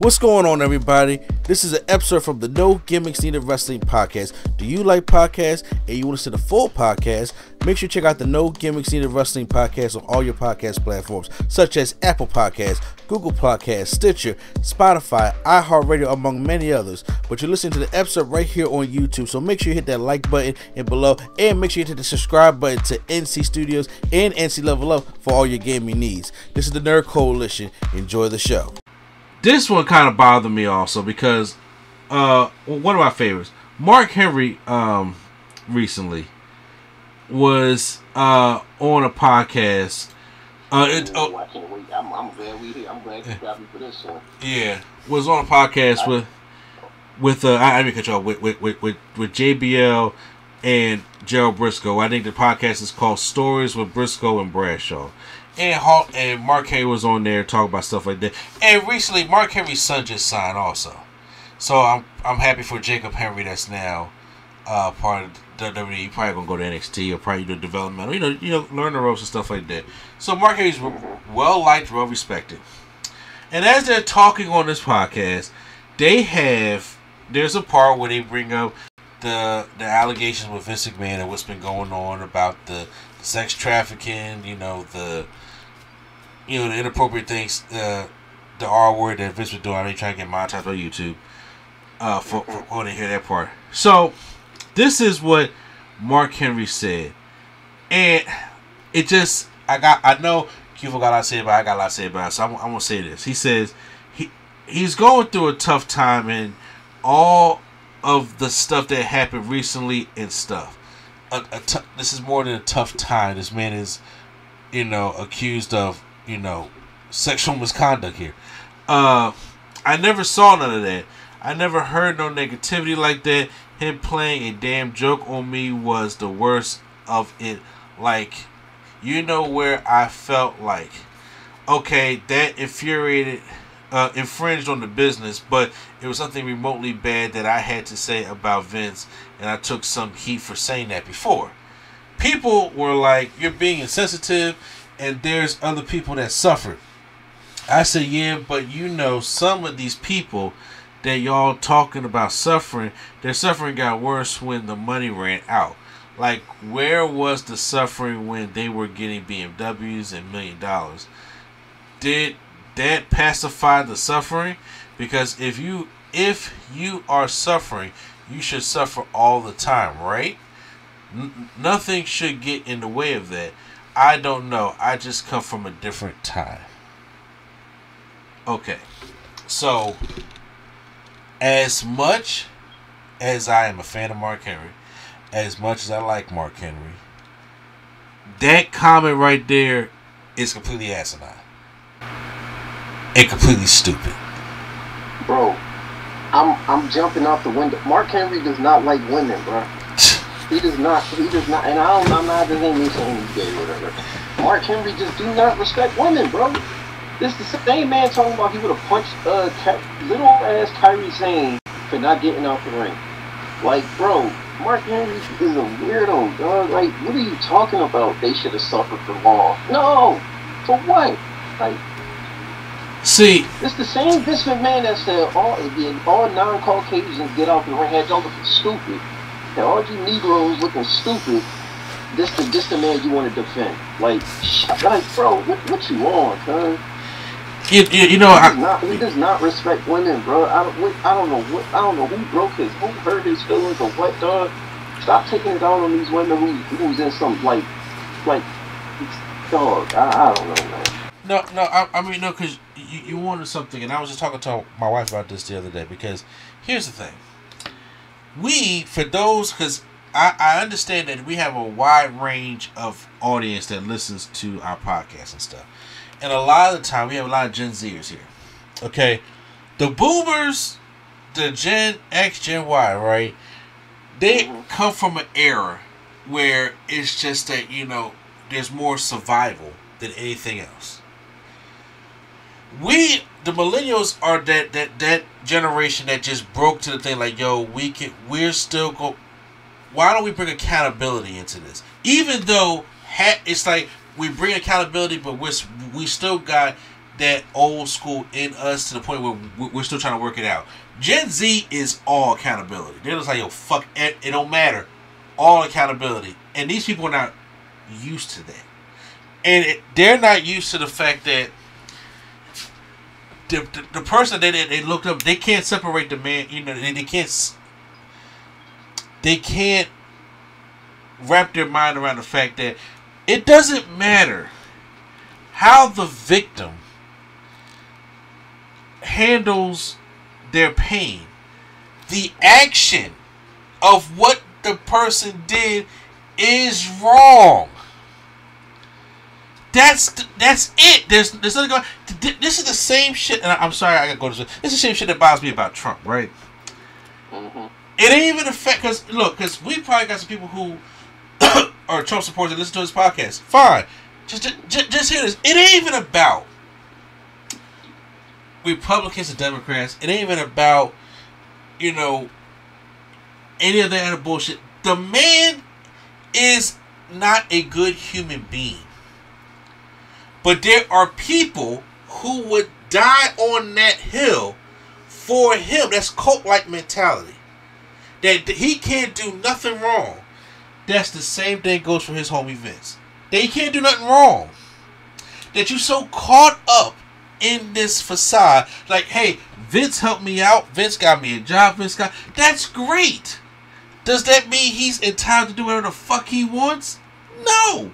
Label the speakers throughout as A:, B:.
A: What's going on, everybody? This is an episode from the No Gimmicks Needed Wrestling podcast. Do you like podcasts and you want to see the full podcast? Make sure you check out the No Gimmicks Needed Wrestling podcast on all your podcast platforms, such as Apple Podcasts, Google Podcasts, Stitcher, Spotify, iHeartRadio, among many others. But you're listening to the episode right here on YouTube, so make sure you hit that like button and below, and make sure you hit the subscribe button to NC Studios and NC Level Up for all your gaming needs. This is the Nerd Coalition. Enjoy the show.
B: This one kind of bothered me also because one of my favorites, Mark Henry, recently was on a podcast.
C: I can't wait. I'm glad we here. I'm glad you got me for this one.
B: Yeah, was on a podcast with I didn't cut you off, with JBL and Gerald Briscoe. I think the podcast is called Stories with Briscoe and Bradshaw. And Mark Henry was on there talking about stuff like that. And recently, Mark Henry's son just signed also. So I'm happy for Jacob Henry that's now part of WWE. Probably gonna go to NXT or probably do developmental. You know, learn the ropes and stuff like that. So Mark Henry's well liked, well respected. And as they're talking on this podcast, there's a part where they bring up the allegations with Vince McMahon and what's been going on about the sex trafficking, the inappropriate things, the R word that Vince was doing. I mean, trying to get monetized on YouTube. For when they hear that part. So this is what Mark Henry said, and it just I know Q got a lot to say about it, I got a lot to say about it. So I'm gonna say this. He says he's going through a tough time, and all of the stuff that happened recently and stuff. This is more than a tough time. This man is, accused of, sexual misconduct here. I never saw none of that. I never heard no negativity like that. Him playing a damn joke on me was the worst of it. Like, where I felt like, okay, that infringed on the business, but it was something remotely bad that I had to say about Vince, and I took some heat for saying that before. People were like, you're being insensitive, and there's other people that suffered. I said, yeah, but some of these people that y'all talking about suffering, their suffering got worse when the money ran out. Like, where was the suffering when they were getting BMWs and $1 million? Did that pacify the suffering? Because if you are suffering, you should suffer all the time, right? Nothing should get in the way of that. I don't know. I just come from a different time. Okay. So, as much as I am a fan of Mark Henry, as much as I like Mark Henry, that comment right there is completely asinine. And completely stupid.
C: Bro, I'm jumping out the window. Mark Henry does not like women, bro. He does not, and I'm not just ain't me saying he's gay or whatever. Mark Henry just do not respect women, bro. This is the same man talking about he would have punched little ass Kyrie Sane for not getting out the ring. Like, bro, Mark Henry is a weirdo, dog. Like, what are you talking about? They should have suffered for long. No! For what? Like,
B: see,
C: it's the same Vince McMahon that said all non-Caucasians get out the ring. Had y'all looking stupid. And all you Negroes looking stupid. This the man you want to defend. Like, bro, what you on, cuz?
B: He
C: does not respect women, bro. I don't know who hurt his feelings or what, dog. Stop taking it out on these women who's in some like dog. I don't know, man.
B: No, because you wanted something, and I was just talking to my wife about this the other day, because here's the thing. Because I understand that we have a wide range of audience that listens to our podcast and stuff. And a lot of the time, we have a lot of Gen Zers here. Okay? The boomers, the Gen X, Gen Y, right? They come from an era where it's just that, there's more survival than anything else. The millennials are that generation that just broke to the thing like, yo, why don't we bring accountability into this? Even though it's like we bring accountability, but we still got that old school in us to the point where we're still trying to work it out. Gen Z is all accountability. They're just like, yo, fuck it, it don't matter. All accountability. And these people are not used to that. And they're not used to the fact that the person that they looked up, they can't separate the man. You know, they can't wrap their mind around the fact that it doesn't matter how the victim handles their pain. The action of what the person did is wrong. That's it. There's nothing going. This is the same shit. And I'm sorry, I gotta go to this. This is the same shit that bothers me about Trump, right?
C: Mm-hmm.
B: It ain't even affect because we probably got some people who are Trump supporters that listen to this podcast. Fine, just hear this. It ain't even about Republicans and Democrats. It ain't even about any of that other bullshit. The man is not a good human being. But there are people who would die on that hill for him. That's cult-like mentality. That he can't do nothing wrong. That's the same thing goes for his homie Vince. That he can't do nothing wrong. That you so caught up in this facade. Like, hey, Vince helped me out. Vince got me a job. That's great. Does that mean he's entitled to do whatever the fuck he wants? No.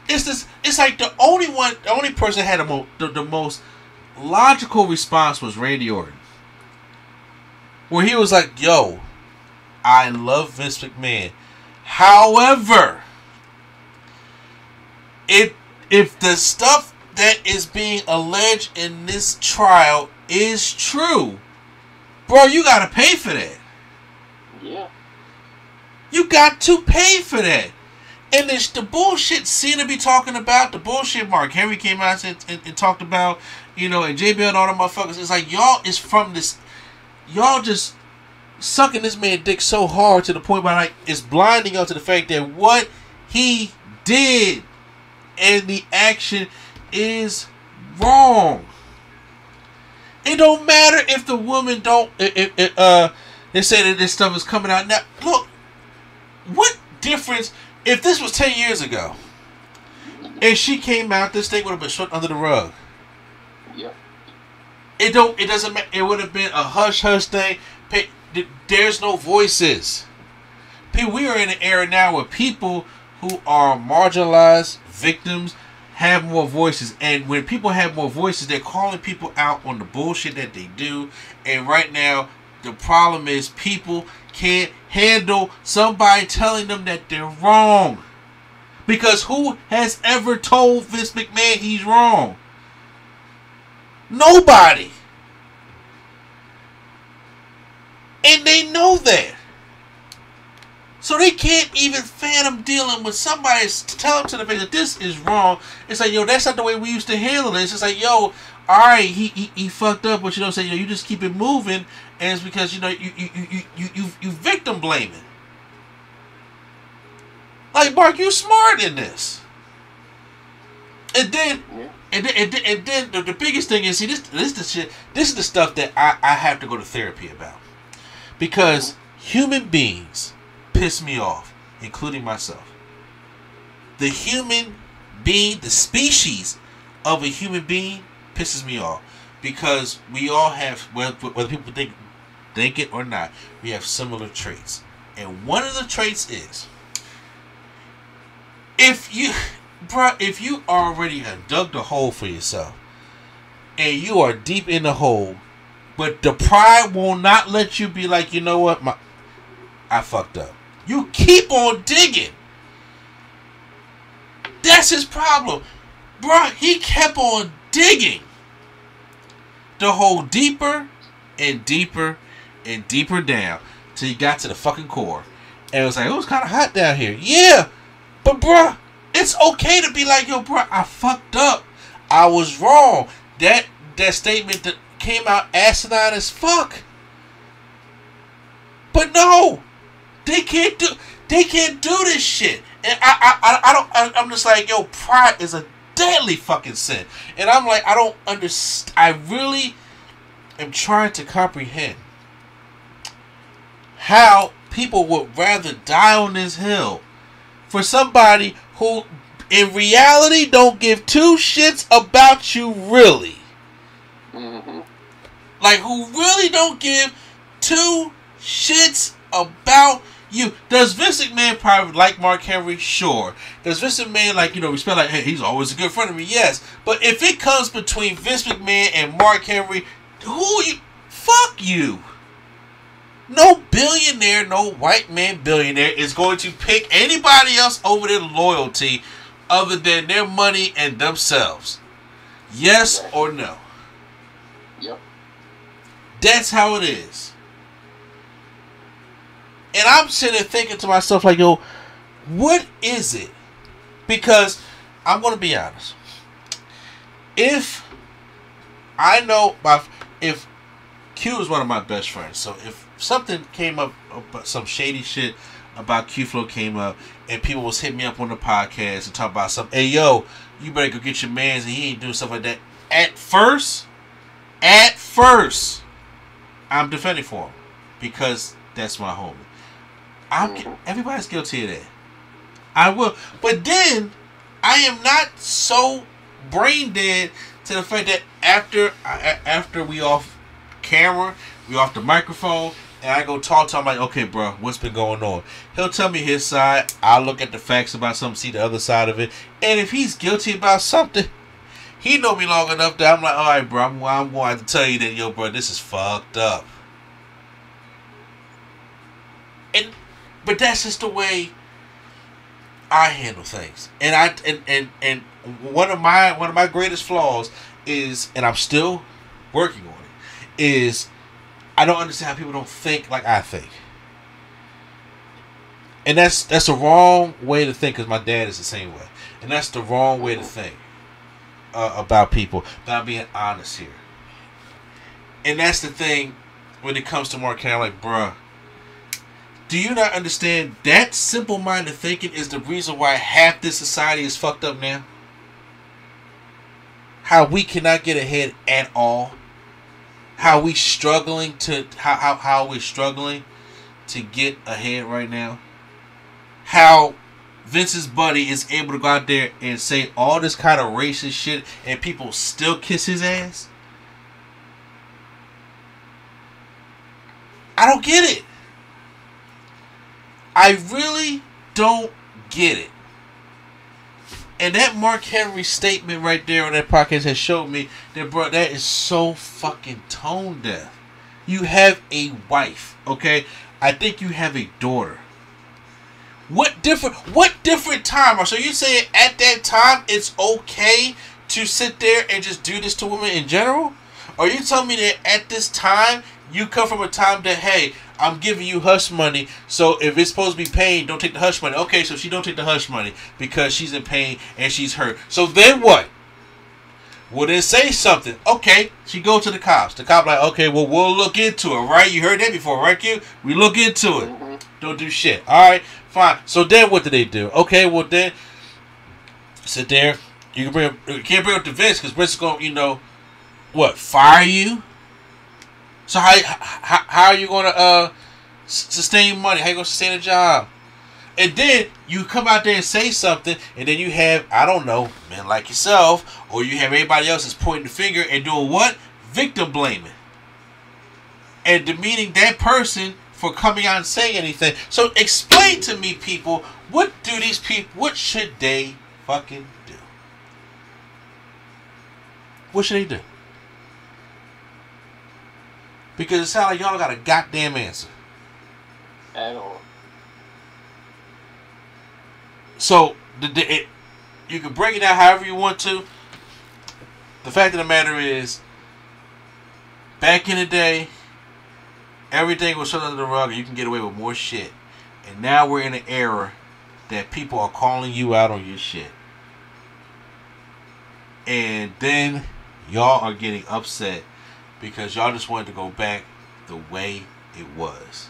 B: It's like the only person that had the most logical response was Randy Orton. Where he was like, yo, I love Vince McMahon. However, if the stuff that is being alleged in this trial is true, bro, you gotta pay for that.
C: Yeah. You
B: got to pay for that. And it's the bullshit Cena be talking about, the bullshit Mark Henry came out and talked about, and JBL and all them motherfuckers. It's like, y'all is from this, y'all just sucking this man dick so hard to the point where like it's blinding y'all to the fact that what he did and the action is wrong. It don't matter if the woman they say that this stuff is coming out now. Look, what difference? If this was 10 years ago, and she came out, this thing would have been swept under the rug.
C: Yep.
B: It doesn't matter. It would have been a hush thing. There's no voices. We are in an era now where people who are marginalized, victims, have more voices. And when people have more voices, they're calling people out on the bullshit that they do. And right now, the problem is people can't handle somebody telling them that they're wrong. Because who has ever told Vince McMahon he's wrong? Nobody. And they know that. So they can't even fathom dealing with somebody telling to the face that this is wrong. It's like, yo, that's not the way we used to handle it. It's just like, yo, alright, he fucked up, but you just keep it moving. And it's because you victim blaming. Like, Mark, you smart in this. And then the biggest thing is, see, this is the stuff that I have to go to therapy about. Because human beings piss me off, including myself. The human being, the species of a human being pisses me off. Because we all have, whether people think it or not, we have similar traits. And one of the traits is, if you already have dug the hole for yourself, and you are deep in the hole, but the pride will not let you be like, you know what, I fucked up. You keep on digging. That's his problem. Bruh, he kept on digging the hole deeper and deeper and deeper down till he got to the fucking core. And it was like, it was kind of hot down here. Yeah, but bruh, it's okay to be like, yo, bruh, I fucked up. I was wrong. That statement that came out asinine as fuck. But no, they can't do this shit. And I'm just like, yo, pride is a deadly fucking sin. And I'm like, I don't understand. I really am trying to comprehend how people would rather die on this hill for somebody who in reality don't give two shits about you, really.
C: Mm-hmm.
B: Like, who really don't give two shits about you. Does Vince McMahon probably like Mark Henry? Sure. Does Vince McMahon, like, respect, like, hey, he's always a good friend of me? Yes. But if it comes between Vince McMahon and Mark Henry, fuck you. No billionaire, no white man billionaire is going to pick anybody else over their loyalty other than their money and themselves. Yes or no?
C: Yep.
B: That's how it is. And I'm sitting there thinking to myself, like, yo, what is it? Because I'm going to be honest. If Q is one of my best friends, so if something came up, some shady shit about Q-Flow came up, and people was hitting me up on the podcast and talk about something, hey, yo, you better go get your mans, and he ain't doing stuff like that. At first, I'm defending for him because that's my homie. Everybody's guilty of that. I will. But then, I am not so brain dead to the fact that after we off camera, we off the microphone, and I go talk to him, like, okay, bro, what's been going on? He'll tell me his side. I'll look at the facts about something, see the other side of it. And if he's guilty about something, he know me long enough that I'm like, all right, bro, I'm going to tell you that, yo, bro, this is fucked up. But that's just the way I handle things. And one of my greatest flaws is, and I'm still working on it, is I don't understand how people don't think like I think. And that's a wrong way to think, because my dad is the same way. And that's the wrong way to think about people. But I'm being honest here. And that's the thing when it comes to Mark Henry. I'm like, bruh, do you not understand that simple-minded thinking is the reason why half this society is fucked up now? How we cannot get ahead at all. How we're struggling to get ahead right now. How Vince's buddy is able to go out there and say all this kind of racist shit and people still kiss his ass. I don't get it. I really don't get it. And that Mark Henry statement right there on that podcast has showed me that, bro, that is so fucking tone deaf. You have a wife, okay? I think you have a daughter. What different time? So you saying at that time it's okay to sit there and just do this to women in general? Or you telling me that at this time you come from a time that, hey, I'm giving you hush money, so if it's supposed to be pain, don't take the hush money. Okay, so she don't take the hush money because she's in pain and she's hurt. So then what? Well, then say something. Okay, she go to the cops. The cop like, okay, well, we'll look into it, right? You heard that before, right, Q? We look into it.
C: Mm-hmm.
B: Don't do shit. All right, fine. So then what do they do? Okay, well, then sit there. You can't bring up to Vince because Vince is going to, fire you? So how are you going to sustain money? How are you going to sustain a job? And then you come out there and say something, and then you have, I don't know, men like yourself, or you have everybody else that's pointing the finger and doing what? Victim blaming. And demeaning that person for coming out and saying anything. So explain to me, people, what should they fucking do? What should they do? Because it sounds like y'all got a goddamn answer.
C: At all.
B: So, you can break it down however you want to. The fact of the matter is, back in the day, everything was swept under the rug and you can get away with more shit. And now we're in an era that people are calling you out on your shit. And then y'all are getting upset because y'all just wanted to go back the way it was.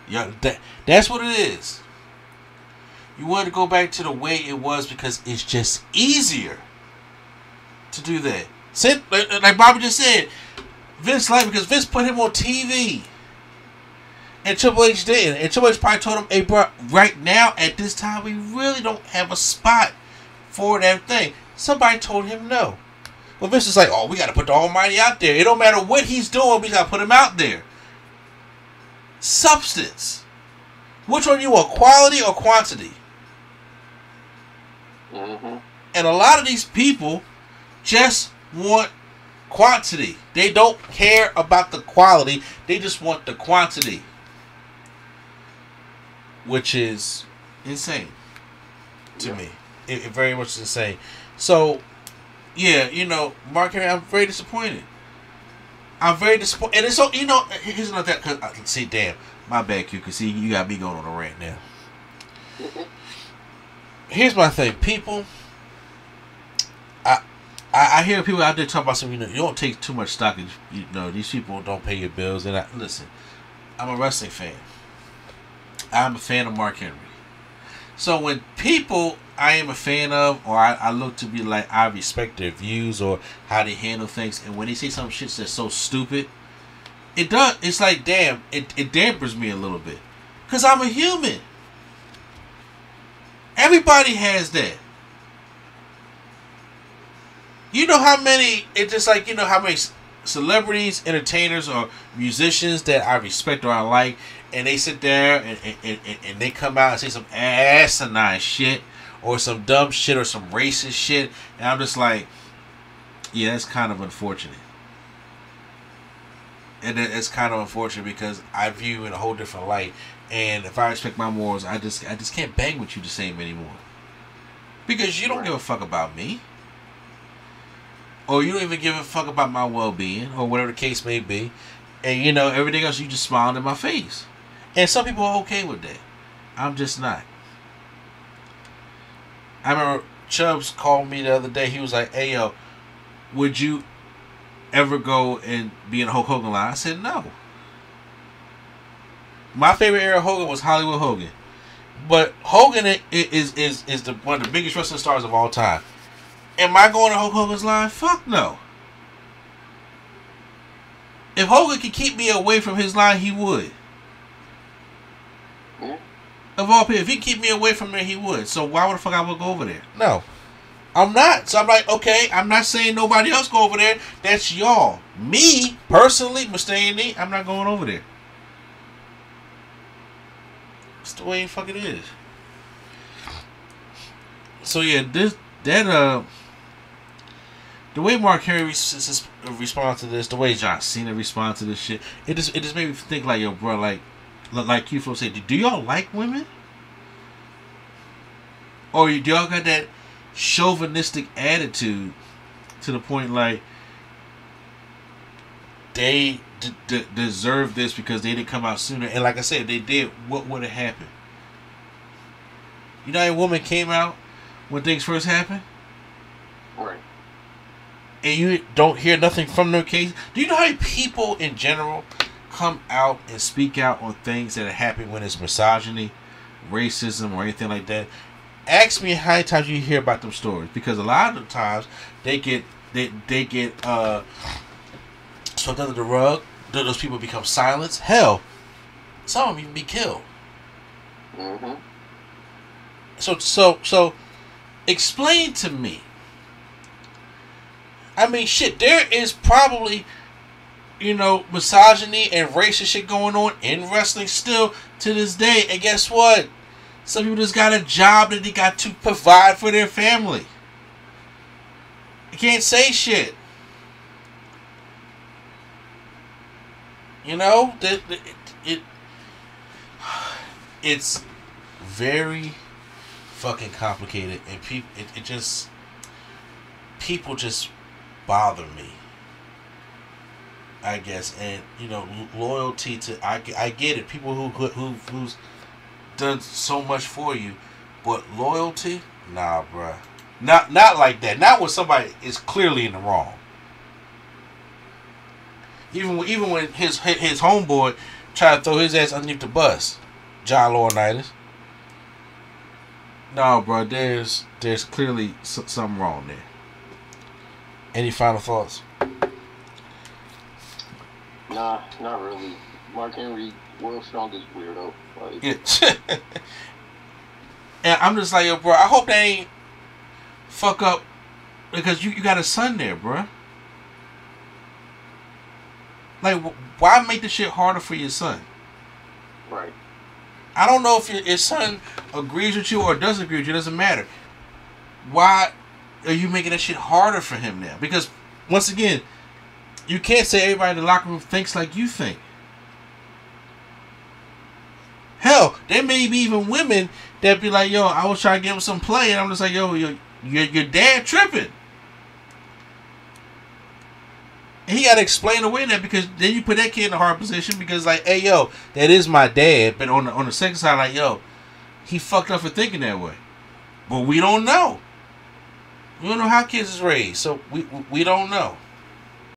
B: Yeah, that's what it is. You want to go back to the way it was because it's just easier to do that. Like Bobby just said, Vince liked because Vince put him on TV. And Triple H didn't. And Triple H probably told him, hey, bro, right now, at this time, we really don't have a spot for that thing. Somebody told him no. Well, Vince is like, oh, we got to put the Almighty out there. It don't matter what he's doing, we got to put him out there. Substance. Which one you want, quality or quantity?
C: Mm-hmm.
B: And a lot of these people just want quantity. They don't care about the quality. They just want the quantity. Which is insane to me. It very much is insane. So, yeah, you know, Mark Henry, I'm very disappointed. I'm very disappointed. And it's so, you know, here's another thing. Cause, see, damn, my bad, Q. Cause see, you got me going on a rant now. Here's my thing, people. I hear people out there talking about something. You know, you don't take too much stock. You know, these people don't pay your bills. And listen, I'm a wrestling fan. I'm a fan of Mark Henry. So when people I am a fan of, or I look to be like, I respect their views or how they handle things, and when they say some shit that's so stupid, it does. It's like, damn, it dampers me a little bit, cause I'm a human. Everybody has that. You know how many? It's just like, you know how many celebrities, entertainers, or musicians that I respect or I like, and they sit there and they come out and say some asinine shit or some dumb shit or some racist shit, and I'm just like, yeah, that's kind of unfortunate. And it's kind of unfortunate because I view you in a whole different light, and if I respect my morals, I just can't bang with you the same anymore, because you don't give a fuck about me. Or you don't even give a fuck about my well-being, or whatever the case may be. And, you know, everything else, you just smiling in my face. And some people are okay with that. I'm just not. I remember Chubbs called me the other day. He was like, hey, yo, would you ever go and be in a Hulk Hogan line? I said, no. My favorite era of Hogan was Hollywood Hogan. But Hogan is one of the biggest wrestling stars of all time. Am I going to Hulk Hogan's line? Fuck no. If Hogan could keep me away from his line, he would.
C: Yeah.
B: Of all people, if he could keep me away from there, he would. So why would the fuck I would go over there? No. I'm not. So I'm like, okay, I'm not saying nobody else go over there. That's y'all. Me, personally, Mustaine, I'm not going over there. It's the way it fucking is. So yeah, the way Mark Henry responds to this, the way John Cena responds to this shit, it just made me think like, yo, bro, like Q-Flow said, do y'all like women? Or do y'all got that chauvinistic attitude to the point like they deserve this because they didn't come out sooner? And like I said, if they did, what would have happened? You know, a woman came out when things first happened?
C: Right.
B: And you don't hear nothing from their case. Do you know how many people in general come out and speak out on things that are happening when it's misogyny, racism, or anything like that? Ask me how many times you hear about them stories, because a lot of the times they get swept under the rug. Those people become silenced. Hell, some of them even be killed.
C: Mm-hmm.
B: So, explain to me. I mean, shit, there is probably, you know, misogyny and racist shit going on in wrestling still to this day. And guess what? Some people just got a job that they got to provide for their family. You can't say shit. You know, it's very fucking complicated, and people just bother me, I guess. And you know, loyalty to I get it, people who's done so much for you, but loyalty, nah, bruh, not like that. Not when somebody is clearly in the wrong. Even when his homeboy tried to throw his ass underneath the bus, John Laurinaitis. No, bro. There's clearly something wrong there. Any final thoughts?
C: Nah, not really. Mark Henry, world's strongest weirdo. Like,
B: yeah. And I'm just like, yo, bro. I hope they ain't fuck up because you got a son there, bro. Like, why make the shit harder for your son?
C: Right.
B: I don't know if your son agrees with you or doesn't agree with you. It doesn't matter. Why are you making that shit harder for him now? Because, once again, you can't say everybody in the locker room thinks like you think. Hell, there may be even women that be like, yo, I was trying to give him some play, and I'm just like, yo, your dad tripping. And he got to explain away that, because then you put that kid in a hard position, because like, hey, yo, that is my dad. But on the second side, like, yo, he fucked up for thinking that way. But we don't know. We don't know how kids is raised, so we don't know.